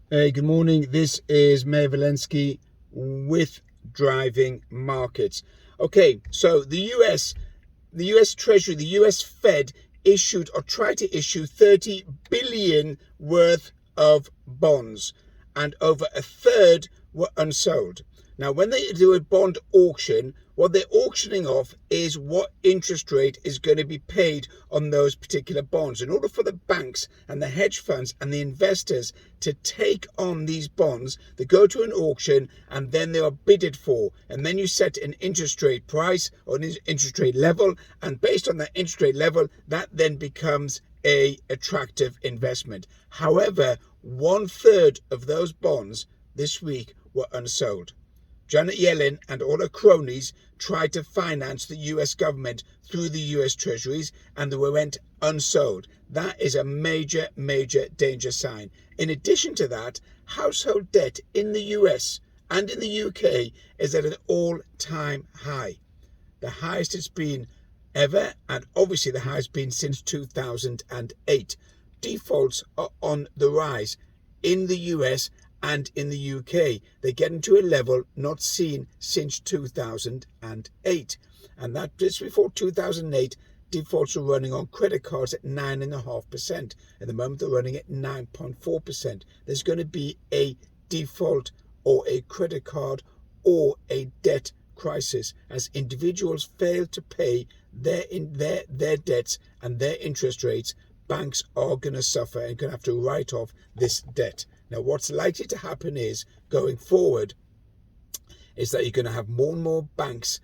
Hey, good morning. This is Meir Valensky with Driving Markets. Okay, so the US Treasury, the US Fed issued or tried to issue 30 billion worth of bonds, and over a third were unsold. Now, when they do a bond auction, what they're auctioning off is what interest rate is going to be paid on those particular bonds. In order for the banks and the hedge funds and the investors to take on these bonds, they go to an auction and then they are bidded for. And then you set an interest rate price or an interest rate level. And based on that interest rate level, that then becomes a attractive investment. However, 1/3 of those bonds this week were unsold. Janet Yellen and all her cronies tried to finance the US government through the US Treasuries, and they went unsold. That is a major, major danger sign. In addition to that, household debt in the US and in the UK is at an all-time high. The highest it's been ever, and obviously the highest been since 2008. Defaults are on the rise in the US and in the UK. They're getting to a level not seen since 2008. And that just before 2008, defaults were running on credit cards at 9.5%. At the moment, they're running at 9.4%. There's going to be a default or a credit card or a debt crisis as individuals fail to pay their debts and their interest rates. Banks are going to suffer and going to have to write off this debt. Now, what's likely to happen is, going forward, is that you're going to have more and more banks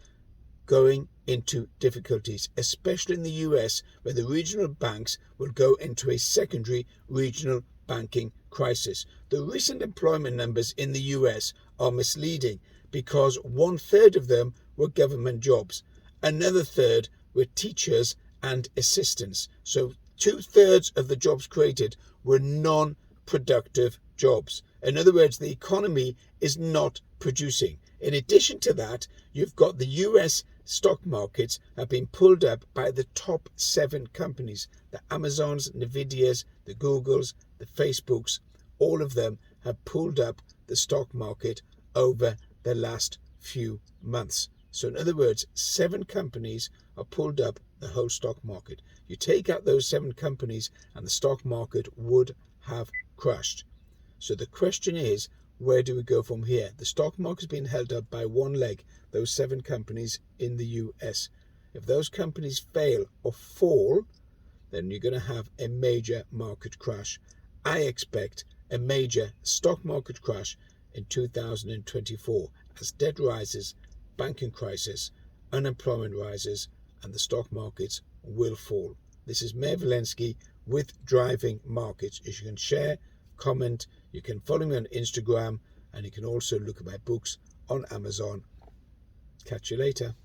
going into difficulties, especially in the US, where the regional banks will go into a secondary regional banking crisis. The recent employment numbers in the US are misleading because 1/3 of them were government jobs. Another third were teachers and assistants. So 2/3 of the jobs created were non-productive jobs. In other words, the economy is not producing. In addition to that, you've got the US stock markets have been pulled up by the top 7 companies. The Amazons, Nvidias, the Googles, the Facebooks, all of them have pulled up the stock market over the last few months. So in other words, 7 companies are pulled up the whole stock market. You take out those 7 companies and the stock market would have crashed. So the question is, where do we go from here? The stock market is being held up by one leg, those 7 companies in the US. If those companies fail or fall, then you're going to have a major market crash. I expect a major stock market crash in 2024 as debt rises, banking crisis, unemployment rises, and the stock markets will fall. This is Meir Valensky with Driving Markets. You can share, comment, you can follow me on Instagram, and you can also look at my books on Amazon. Catch you later.